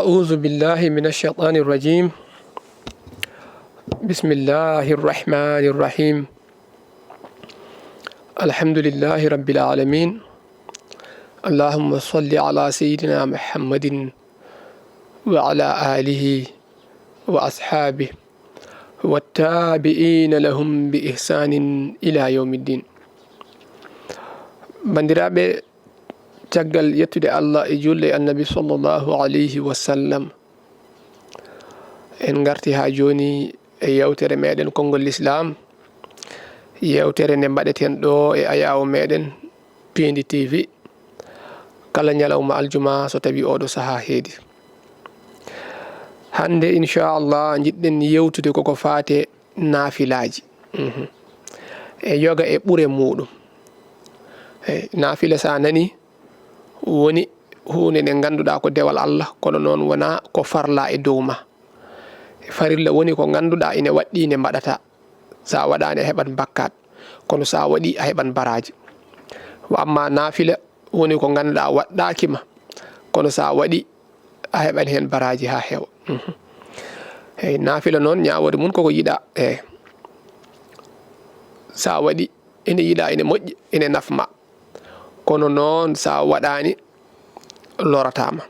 أعوذ بالله من الشيطان الرجيم. بسم الله الرحمن الرحيم. الحمد لله رب العالمين. اللهم صل على سيدنا محمد وعلى آله وأصحابه والتابعين لهم بإحسان إلى يوم الدين. بندرابي تقل يتدى الله إجولي النبي صلى الله عليه وسلم en garti ha joni e yewtere meɗen konngol l'islam, yewtere nde mbaɗeten ɗo e ayawo meɗen Pindi TV kala ñalawma aljuma so tawi oɗo saaha heedi. Hande inchallah jiɗɗen yewtude koko fate naafilaji e yoga e ɓure muɗum. Naafila sa nani woni hunde nde ganduɗa ko dewal Allah, kono noon wona ko farla e dow ma. Farilla woni ko ganduɗa ine waɗɗi nde mbaɗata, sa waɗani a heɓat bakkat, kono sa waɗi a heɓan baraji. Wa amma naafila woni ko ganduɗa waɗɗakima, kono sa waɗi a heɓan hen baraji ha heewa. Hey, naafila noon ñawore mum koko yiɗa sa waɗi ene yiɗa ene moƴƴi ene nafma, kono noon sa waɗani loratama.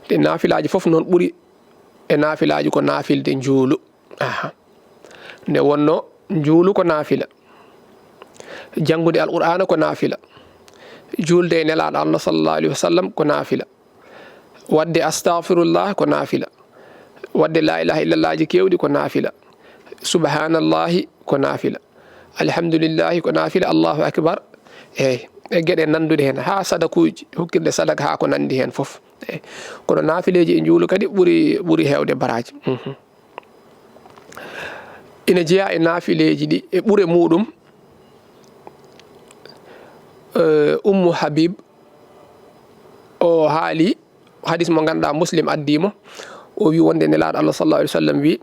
Te naafilaji foof noon ɓuuri e naafilaji ko naafilde njuulu. Nde wonno njuulu ko naafila, janngude alqur'ana ko naafila, julde e nelaɗo Allah sallallahu alaihi wasallam ko naafila, wadde astaghfirullah ko naafila, wadde la ilaha illallah ji kewɗi ko naafila, subhanallahi ko naafila, alhamdulillahi ko naafila, allahu akbar e gueɗe nandude hen ha sadakuji, hokkirde sadaka ha ko nandi hen foof. Kono naafileji e njuulu kadi ɓuri hewde baraji. Ina jeeya e naafileji ɗi e ɓure muɗum. Ummu Habib o haali hadis mo ganduɗa Muslim addimo, o wi wonde nelaɗo Allah sallallahu alaihi wasallam wi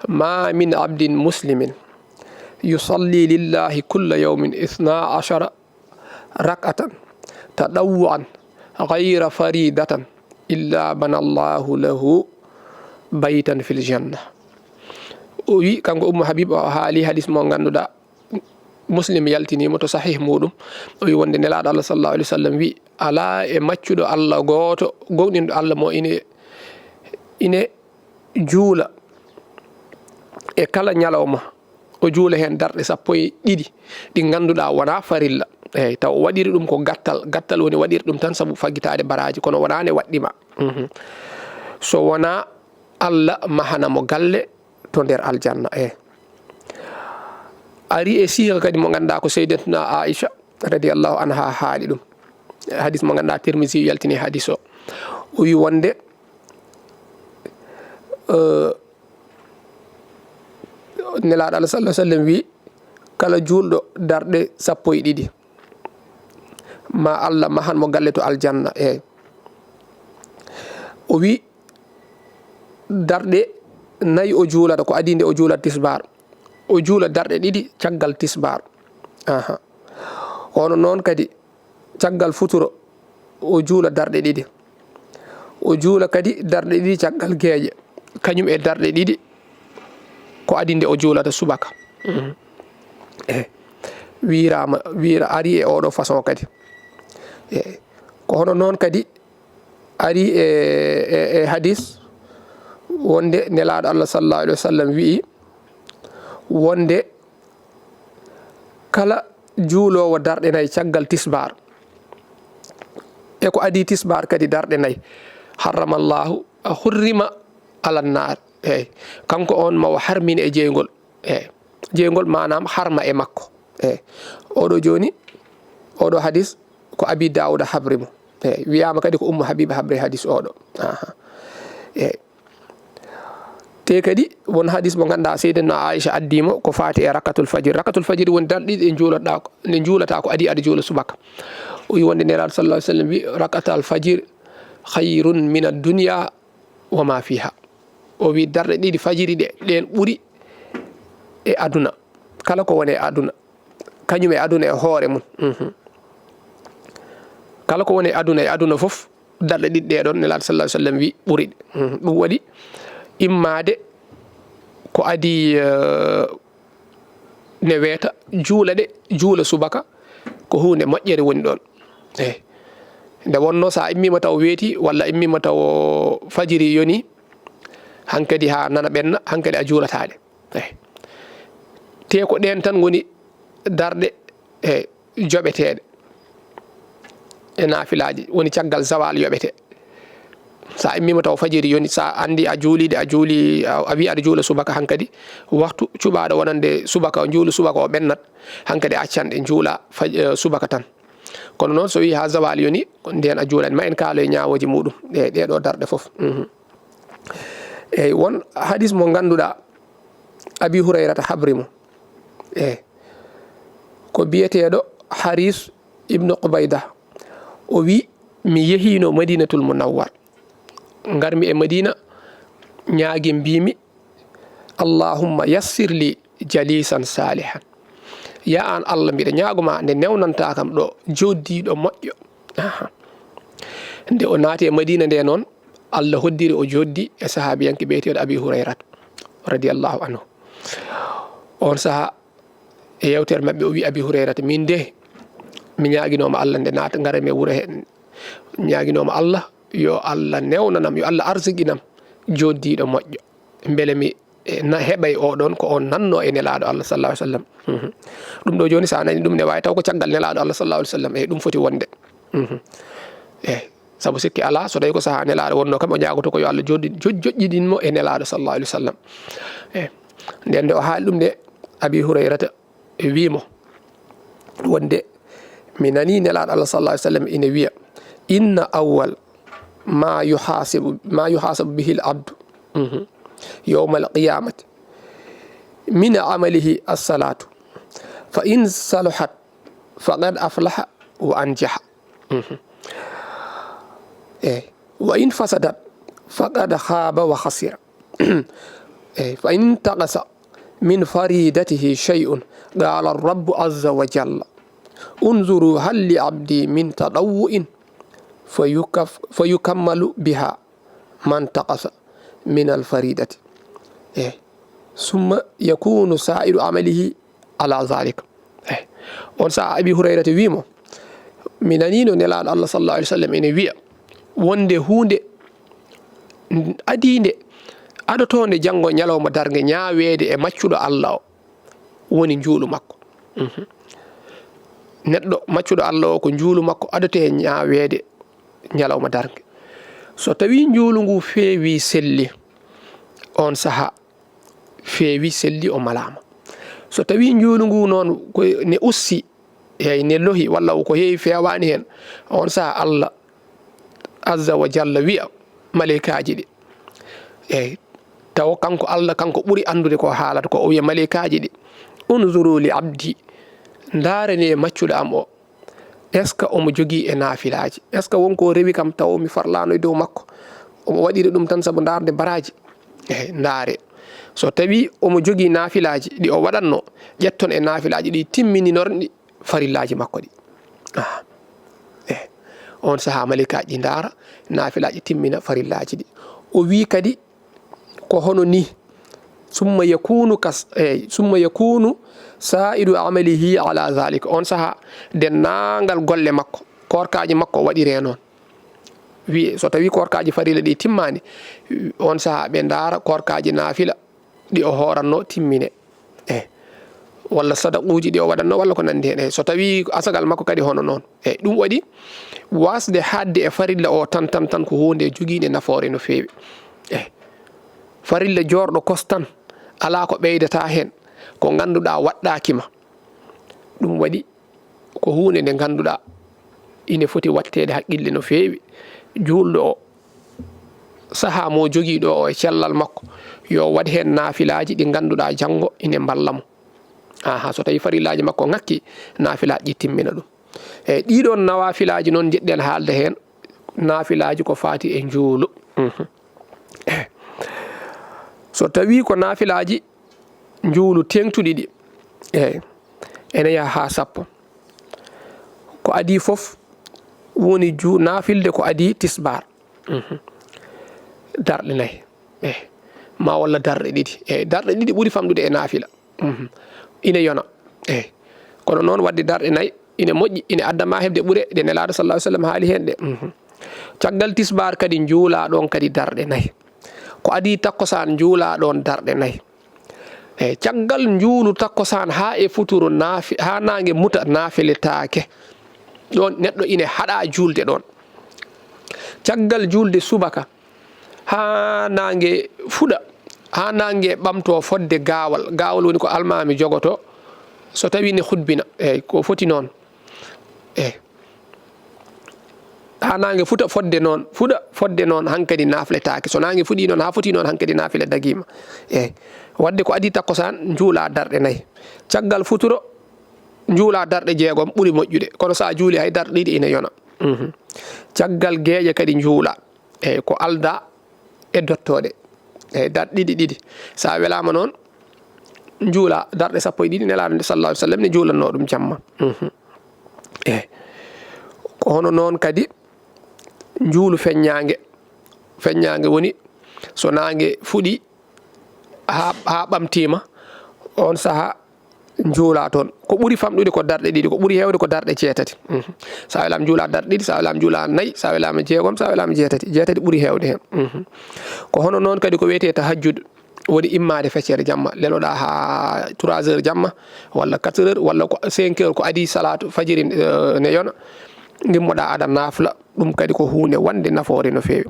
ma min abdin muslimin yusalli lillahi kulla yawmin 12 rak'atan tadawwan ghayra faridatan illa bana Allahu lahu baytan fil janna. O wi kanko Ummu Habib o haali hadis mo ganduɗa Muslim yaltinimo to sahih muɗum. O wi wonde nelaɗo Allah sallallahu alaihi wasallam wi ala e maccuɗo Allah goto gowɗinɗo Allah mo ine juula e kala ñalawma o juula hen darɗe 12 ɗi ganduɗa wona farilla. Eyyi taw o waɗiri ɗum ko gattal woni waɗiri ɗum tan saabu faggitade baraji, kono wona ne waɗɗima. So wona Allah mahanamo galle to nder aljanna. Ari e siha kadi mo ganduɗa ko sayyidatuna Aisha radiyallahu anha haali ɗum, hadis mo ganduɗa Tirmisi yaltini hadis o. O wi wonde nelaɗo Allah sallallahu alaihi wasallam wi kala julɗo darɗe 12 ma Allah mahan mo galle to aljanna. O wi darɗe 4 o juulata ko adinde o juulat tisbar, o juula darɗe 2 caggal tisbar. Hono noon kadi caggal futuro o juula darɗe 2, o juula kadi darɗe 2 caggal geeƴe, kañum e darɗe 2 ko adinde o juulata subaka. Wira ari e oɗo façon kadi. Ko hono noon kadi ari e hadis wonde nelaɗo Allah sallallahu alaihi wasallam wi wonde kala juulowo darɗe 4 caggal tisbar e ko adi tisbar kadi darɗe 4 harramallahu hurrima alan nar. Kanko on mawo harmine e jeygol. Jeygol manam harma e makko. Oɗo joni oɗo hadis ko Abi Dawuda habrimo. Wiyama kadi ko Ummu Habib habre hadis oɗo. Te kadi won hadis mo ganduɗa Sayyidatuna Aisha addimo ko fati e rakatul fajir. Rakatul fajir woni darɗe 2 ɗe juulata ko adi aɗa juula subaka. O wi wonde nelaɗo sallallahu alaihi wasallam wi rakatal fajir khayrun min ad-dunya wa ma fiha. O wi darɗe 2 fajiri ɗen ɓuri e aduna, kala ko woni e aduna, kañum e aduna e hoore mum. Kala ko woni e aduna fof darɗe ɗiɗɗe ɗon nelaɗo sallallahu alaihi wasallam wi ɓuri ɗum waɗi immade ko adi ne weeta juula de juula subaka ko hunde moƴƴere woni ɗon eyi nde wonno sa immima taw weeti walla immima taw fajiri yoni hankadi ha nana ɓenna hankadi a juulataɗe eyi te ko ɗen tan woni darɗe e joɓeteɗe e nafilaji woni caggal zawal yoɓete sa immima taw fajiri yoni sa andi a juulide a juuli a wi aɗa juula subaka hankadi waktu cuɓaɗo wonande subaka juulu subaka o ɓennat hankadi accanɗe juula subaka tan kono noon so wi ha zawal yoni nden a juulani ma en kaalo e ñawoji muɗum ɗeɗo darɗe foof eyyi won hadis mo ganduɗa abi hurayrata habrimo eyyi ko biyeteɗo haris ibnu qubayda o wi mi yehino madinatul munawwar garmi e madina ñaagui mbimi allahumma yassir li jalisan salihan ya an allah mbiɗa ñaaguma nde newnanta kam ɗo joddiɗo moƴƴo nde o naati e madina nde noon allah hoddiri o joddi e sahabiyanke ɓeyteɗo abi hurayrat radiallahu anhu on saaha e yewtere mabɓe o wi abi hurayrat min de mi ñaguinoma allah nde naata garami e wuuro he ñaguinoma allah yo allah newnanam yo allah arsiginam joddiɗo moƴƴo beele mi heɓay oɗon ko on nanno e nelaɗo allah sallallahu alaihi wasallam ɗum ɗo joni sa nani ɗum ne wawi taw ko caggal nelaɗo allah sallallahu alaihi wasallam e ɗum foti wonde eyyi saabu sikki ala so tawi ko saaha nelaɗo wonno kam o ñagoto ko yo allah joƴƴidinmo e nelaɗo sallallahu alaihi wasallam eyyi nden nde o haali ɗum de abi hurayrata wimo wonde mi nani nelaɗo allah sallallahu alaihi wasallam ina wiya inna awwal ma yuhasabu bihi al abdu yawma al qiyamati min amalihi as-salatu fa in salahat faqad aflaha wa anjaha wa in fasadat faqad khaba wa khasira fa in taqasa min faridatihi shay'un qala ar-rabb azza wa jalla unzuru hal li abdi min tadawwu'in fayukammalu biha man taqasa min al-faridati summa yakunu sa'iru amalihi ala zalika on sa abi hurayrata wimo mi nanino nelaɗo allah sallallahu alaihi wasallam ene wiya wonde hunde adinde aɗotonde janggo ñalawma darge ñaweede e maccuɗo allah o woni juulu makko neɗɗo maccuɗo allah o ko juulu makko adote ñaweede ñalawma darge so tawi juulu ngu feewi selli on saha feewi selli o malama so tawi juulu ngu noon ko ne ussi hey ne lohi walla ko heewi fewani hen on saha allah azza wa jalla wiya malaikaji ɗi eyyi taw kanko allah kanko ɓuuri andude ko haalata ko o wiya malaikaji ɗi unzuru li abdi darani maccuɗo am o est ce que omo jogui e naafilaji est ce que wonko rewi kam taw mi farlano e dow makko omo waɗiri ɗum tan saabu darde baraji eyyi ndaare so tawi omo jogui naafilaji ɗi o waɗanno ƴetton e naafilaji ɗi timmininorɗi farillaji makko ɗi eyyi on saaha malikaji ɗi ndaara naafilaji timmina farillaji ɗi o wi kadi ko hono ni summa yakunu sa'idu amalihi ala zalika on saha dennagal golle makko korkaji makko waɗire noon wi so tawi korkaji farila ɗi timmani on saha ɓe ndaara korkaji naafila ɗi o horanno timmine walla sadaquji ɗi o waɗanno walla ko nandi hen so tawi asagal makko kadi hono noon ɗum waɗi wasde hadde e farilla o tan ko hunde joguinde nafoore no fewi farilla jorɗo kostan ala ko ɓeydata hen ko ganduɗa waɗɗakima ɗum waɗi ko hunde nde ganduɗa ine foti wattede haqqille no fewi julɗo o saaha mo joguiɗo o e cellal makko yo waɗ hen naafilaji ɗi ganduɗa janggo ine ballamo so tawi farillaji makko ngakki naafilaji ɗi timmina ɗum eyyi ɗiɗon nawafilaji noon jeɗɗen haalde hen naafilaji ko fati e juulu so tawi ko naafilaji juulu tengtuɗi ɗi ene yaha ha sappo ko adi foof woni naafilde ko adi tisbar darɗe nayi ma walla darɗe ɗiɗi darɗe ɗiɗi ɓuri famɗude e naafila ina yona kono noon wadde darɗe nayi ina moƴƴi ina addama heɓde ɓure ɗe nelaɗo sallallahu alaihi wasallam haali hen ɗe caggal tisbar kadi juula ɗon kadi darɗe nayi ko adi takkosan juula ɗon darɗe nayi caggal juulu takkosan ha e futuro ha nangue muta naafilitake ɗon neɗɗo ina haɗa julde ɗon caggal julde subaka ha nangue fuɗa ha nangue ɓamto fodde gawal woni ko almami jogoto so tawi ne hutbina ko foti noon ha nangue fuɗa fodde noon hankkadi nafletake so nangue fuɗi noon ha foti noon hankkadi nafile dagima wadde ko adi takkosan juula darɗe nayi caggal futuro juula darɗe jeegom ɓuuri moƴƴude kono sa juuli hay darɗe ɗiɗi ina yona caggal gueƴe kadi juula ko alda e dottode darɗe ɗiɗi sa welama noon juula darɗe 12 nelaɗo sallallahu alaihi wasallam ne juulanno ɗum jamma ko hono noon kadi juulu feññangue woni so nangue fuɗi ha ɓamtima on saaha juula toon ko ɓuuri famɗude ko darɗe ɗiɗi ko ɓuuri hewde ko darɗe 6 sa welama juula darɗe ɗiɗi sa welama juula 4 sa welama 6 sa welama 6 ɓuuri hewde hen ko hono noon kadi ko wiyete tahajjud woni immade feccere jamma leloɗa ha 3 heures jamma walla 4 heures walla ko 5 heures ko adi salatu fajiri ne yona gimmoɗa aɗa nafla ɗum kadi ko hunde wande nafoore no fewi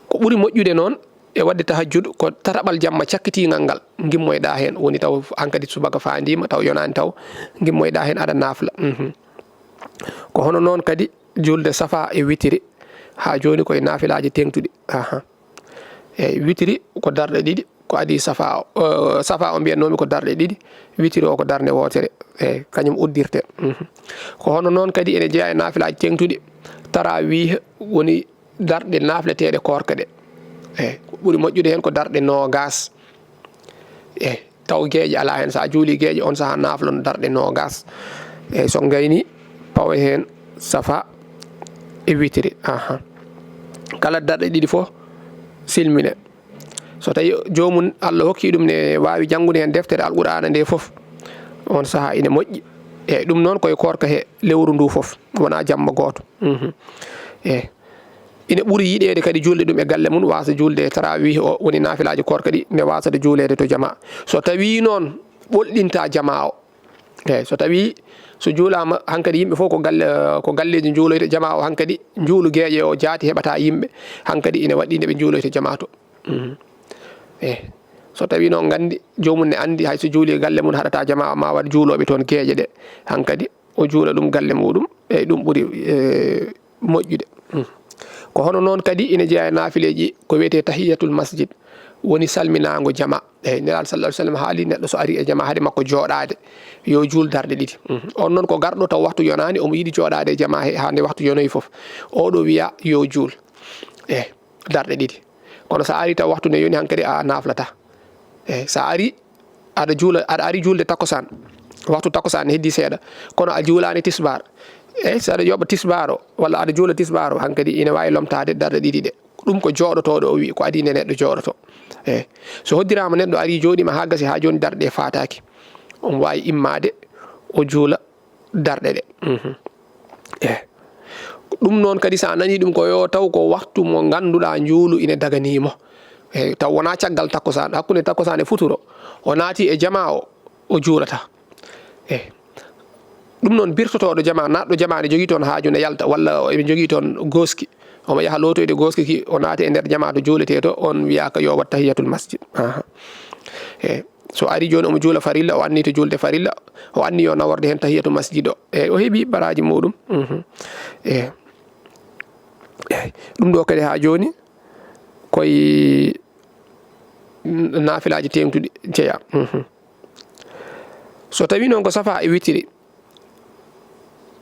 ko ɓuuri moƴƴude noon e wadde tahajjud ko tataɓal jamma cakkitigal ngal gimmoyɗa hen woni taw hankadi subaka fandima taw yonani taw gimmoyɗa hen aɗa nafla ko hono noon kadi julde safa e witiri ha joni koye nafilaji tengtuɗi witiri ko darɗe ɗiɗi ko adi safa o mbiyannomi ko darɗe ɗiɗi witiri o ko darde wotere kañum uddirte ko hono noon kadi ene jeeya e nafilaji tengtuɗi tarawih woni darɗe nafleteɗe korka ɗe ko ɓuuri moƴƴude hen ko darɗe 20 taw gueƴe ala hen sa juuli gueƴe on saaha naflon darɗe 20 so gayni pawa hen safa e witiri kala darɗe ɗiɗi foof silmine so tawi jomum Allah hokki ɗum ne wawi janggude hen deftere alqur'ana nde foof on saaha ine moƴƴi ɗum noon koye korka he lewru ndu foof wona jamma goto ine ɓuuri yiɗede kadi julde ɗum e galle mum wasa julde tarawih o woni nafilaji korka ɗi ne wasade juulede to jama so tawi noon ɓolɗinta jama o so tawi so juulama hankkadi yimɓe fof ko galleji juuloyde jama o hankkadi juulu gueƴe o jaati heɓata yimɓe hankkadi ine waɗi nde ɓe juuloyte jama to so tawi noon gandi jomum ne andi hayso juuli galle mum haɗata jama ma waɗ juuloɓe toon gueƴe ɗe hankkadi o juula ɗum galle muɗum ɗum ɓuuri moƴƴude ko hono noon kadi ine jeeya nafileji ko wiyete tahiyatul masjid woni salminago jama nelaɗo sallallahu alaihi wasallam haali neɗɗo so ari e jama haade makko jooɗade yo juul darɗe ɗiɗi on noon ko garɗo taw waktu yonani omo yiiɗi jooɗade e jama ha nde waktu yonoyi foof oɗo wiya yo juul darɗe ɗiɗi kono sa ari taw waktu ne yoni hankkadi a naflata sa ari aɗa ari julde takkosan waktu takkosan heddi seeɗa kono a juulani tisbar saɗa yoɓa tisbar o walla aɗa juula tisbar o hankkadi ine wawi lomtade darɗe ɗiɗi ɗe ɗum ko jooɗotoɗo o wi ko adi nde neɗɗo jooɗoto so hoddirama neɗɗo ari joɗima ha gasi ha joni darɗe fataki on wawi immade o juula darɗe ɗe ɗum noon kadi sa nani ɗum ko yo taw ko waktu mo ganduɗa juulu ine daganimo taw wona caggal takkosan hakkude takkosan e futuro o naati e jama o juulata ɗum noon birtotoɗo jama natɗo jama ne jogui toon haaju ne yalta walla eɓe jogui toon goski omo yaaha lotoyde goski ki o naati e nder jama to juulete to on wiyaka yo wat tahiyatul masjid so ari joni omo juula farilla o anni to julde farilla o anni yo naworde hen tahiyatul masjid o o heeɓi baraji muɗum ɗum ɗo kadi ha joni koye nafilaji tengtuɗi jeeya so tawi noon ko safa e witiri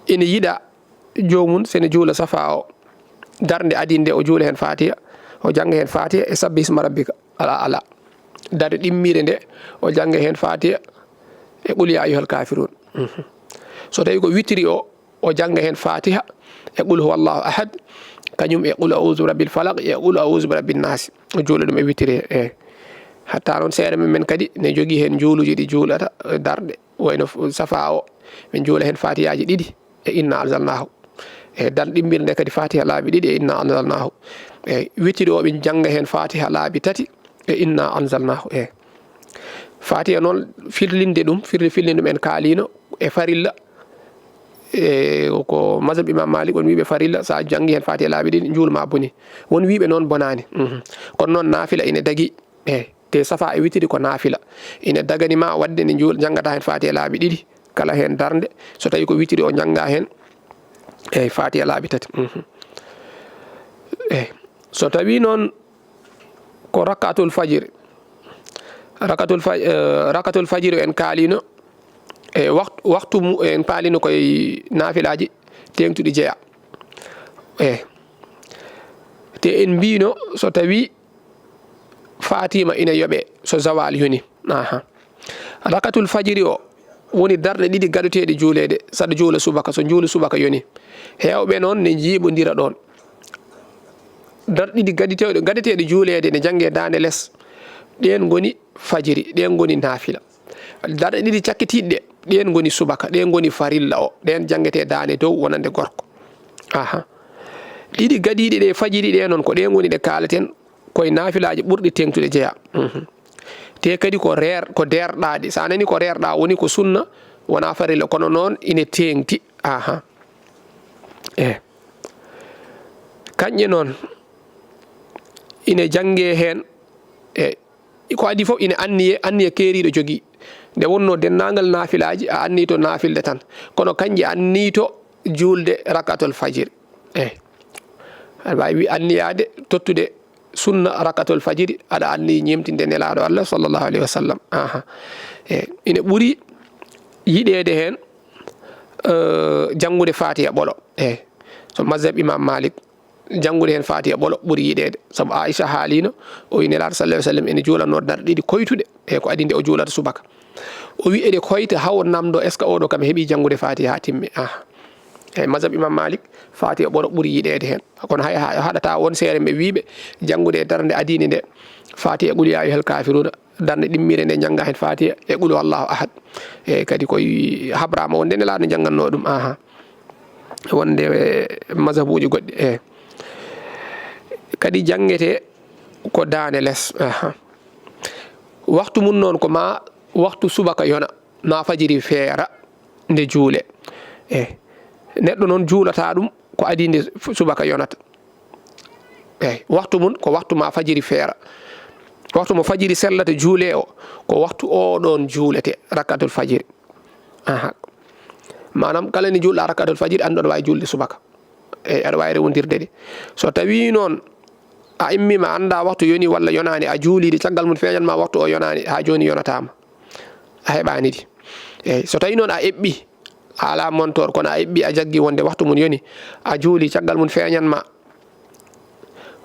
ina yiɗa jomum sene juula safa o darde adinde o juula hen fatiha o jangga hen fatiha e sabbi isma rabbika ala darde ɗimmire nde o jangga hen fatiha e qul ya ayyuhal kafirun so tawi ko witiri o o janga hen fatiha e qul huwallahu ahad kañum e qul a'udhu rabbil falaq e qul a'udhu birabbin nas o juula ɗum e witiri hatta noon seeɗa men kadi ne jogui hen juuluji ɗi juulata darɗe wayno safa o min juula hen fatihaji ɗiɗi e inna anzalnahu dan ɗimbirde kadi fatiha laabi ɗiɗi e inna anzalnahu witiri o ɓe janga hen fatiha laabi tati e inna anzalnahu fatiha noon firlinde ɗum firlinde ɗum en kaalino e farilla ko mazhab imam malik on wiɓe farilla sa jangi hen fatiha laabi ɗiɗi juulma boni won wiɓe noon bonani kono noon nafila ine dagui te safa e witiri ko nafila ine daganima wadde ne jangata hen fatiha laabi ɗiɗi kala hen darde so tawi ko witiri o janga hen fatiha laabi tati so tawi noon ko rakatul fajiri en kaalino waktu en paalino koye nafilaji tengtuɗi jeeya te en mbino so tawi fatima ina yoɓe so zawal yoni rakatul fajiri o woni darɗe ɗiɗi gaɗoteɗe juulede saɗa juula subaka so juula subaka yoni hewɓe noon ne jiiɓodira ɗon darɗe ɗiɗi gaɗeteɗe juulede ne jangge dande less ɗen goni fajiri ɗen goni nafila darɗe ɗiɗi cakkitiɗɗe ɗen goni subaka ɗen goni farilla o ɗen jangete dande dow wonande gorko ɗiɗi gaɗiɗe ɗe fajiri ɗe noon ko ɗen goni ɗe kalaten koye nafilaji ɓurɗi tengtude jeeya te kadi ko derɗaɗi sa nani ko rerɗa woni ko sunna wona farilla kono noon ine tengti kanƴe noon ine jange hen ko adi foof ine anniye keeriɗo jogui nde wonno dennagal nafilaji a anni to nafilde tan kono kanƴe anni to julde rakatul fajiri aɗa wawi anniyade tottude sunna rakatul fajiri aɗa anni ñemtinde nelaɗo Allah sallllahu alayhi wa sallam ine ɓuuri yiɗede hen janngude fatiha ɓolo so mazhab imam malik janngude hen fatiha ɓolo ɓuuri yiɗede saabu Aisha haalino o wi nelaɗo sallallahu alayhi wa sallam ene juulanno darɗe ɗiɗi koytuɗe ko adi nde o juulata subaka o wi eɗe koyta hawo namdo est ce que oɗo kam heeɓi janngude fatiha ha timmi mazhab imam malik fatiha ɓolo ɓuuri yiɗede hen kono hay haɗata won seere ɓe wiɓe janngude e darde adine nde fatiha qul ya ayyuhal kafiruna darde ɗimmire nde jangga hen fatiha e qul wallahu ahad kadi koye habrama wonde nelaɗo jangganno ɗum wonde mazhabuji goɗɗi kadi jangete ko dande less waktu mum noon ko ma waktu subaka yona ma fajiri feera nde juule neɗɗo noon juulata ɗum ko adi nde subaka yonata waktu mum ko waktu ma fajiri feera waktu mo fajiri sellata juule o ko waktu oɗon juulete rakatul fajiri manam kala ni julɗa rakatul fajiri andu aɗa wawi julde subaka aɗa wawi rewondirde ɗe so tawi noon a immima anda waktu yoni walla yonani a juulide caggal mum feeñanma waktu o yonani ha joni yonatama a heɓani ɗi so tawi noon a eɓɓi a ala montor kono a eɓɓi a jaggi wonde waktu mum yoni a juuli caggal mum feeñanma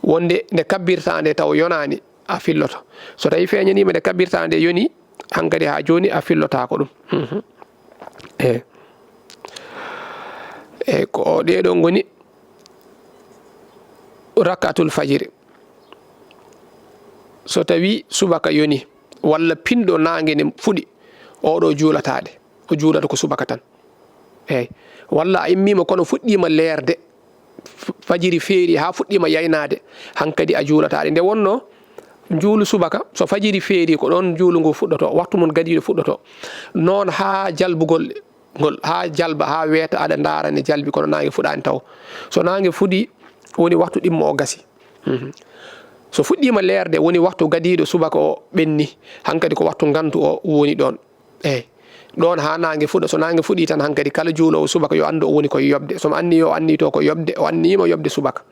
wonde nde kabbirta nde taw yonani a filloto so tawi feeñanima nde kabbirta nde yoni hankadi ha joni a fillota ko ɗum ko ɗeɗo goni rakatul fajiri so tawi subaka yoni walla pinɗo nangue ne fuɗi oɗo juulatade o juulata ko subaka tan walla a immima kono fuɗɗima leerde fajiri feeri ha fuɗɗima yaynade hankadi a juulataɗe nde wonno juulu subaka so fajiri feeri ko ɗon juulu ngu fuɗɗoto waktu mum gadiɗo fuɗɗoto noon ha jalbugol ngol ha jalba ha weeta aɗa ndaara ne jalbi kono nangue fuɗani taw so nangue fuɗi woni waktu ɗimmo o gasi so fuɗɗima leerde woni waktu gadiɗo subaka o ɓenni hankadi ko waktu gantu o woni ɗon ɗon ha nangue fuɗa so nangue fuɗi tan hankadi kala juulowo subaka yo andu o woni koye yobde somo anni o anni to ko yobde o annima yobde subaka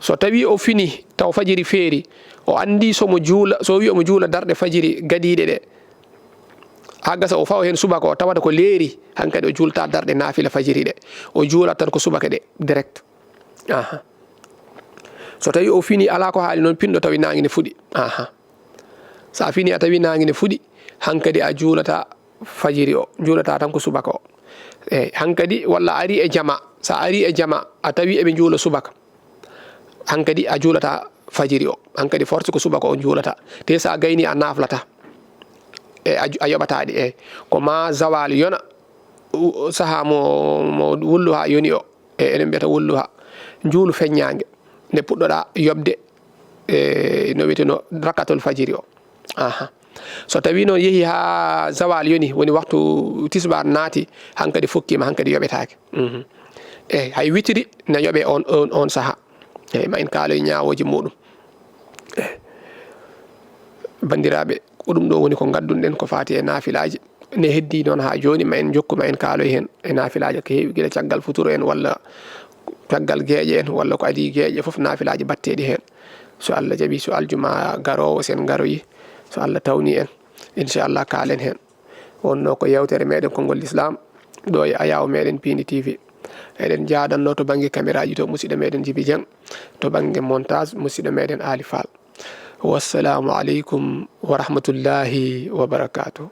so tawi o fini taw fajiri feeri o andi somo juula so wi omo juula darɗe fajiri gadiɗe ɗe ha gasa o fawa hen subaka o tawata ko leeri hankadi o julta darɗe nafila fajiri ɗe o juulat tan ko subaka ɗe direct so tawi o fini ala ko haali noon pinɗo tawi nangue ne fuɗi sa fini a tawi nangue ne fuɗi hankadi a juulata fajiri o juulata tan ko subaka o hankadi walla ari e jama sa ari e jama a tawi eɓe juula subaka hankadi a juulata fajiri o hankadi force ko subaka on juulata te sa gayni a naflata a yoɓataɗi ko ma zawal yona saha mo wullu ha yoni o enen mbiyata wullu ha juulu feññangue nde puɗɗoɗa yobde no wiyeteno rakatol fajiri o so tawi noon yeehi ha zawal yoni woni waktu tisbar naati hankadi fukkima hankadi yoɓetake hay witiri ne yoɓe on saha ma en kaaloy ñawoji muɗum bandiraɓe ko ɗum ɗo woni ko gaddunɗen ko fati e nafilaji ne heddi noon ha joni ma en jokkuma en kaaloy hen e nafilaji ko heewi guila caggal futuro en walla caggal gueeƴe en walla ko adi gueeƴe foof nafilaji batteɗi hen so Allah jaaɓi so aljuma garowo sen garoyi so Allah tawni en inchallah kaalen hen wonno ko yewtere meɗen konngol l'islam ɗo e ayaw meɗen Pini TV eɗen jadanno to banggue caméra ji to musidɗo meɗen Djiby Dieng to banggue montage musidɗo meɗen Ali Fall wassalamu aleykum wa rahmatullahi wa barakatuh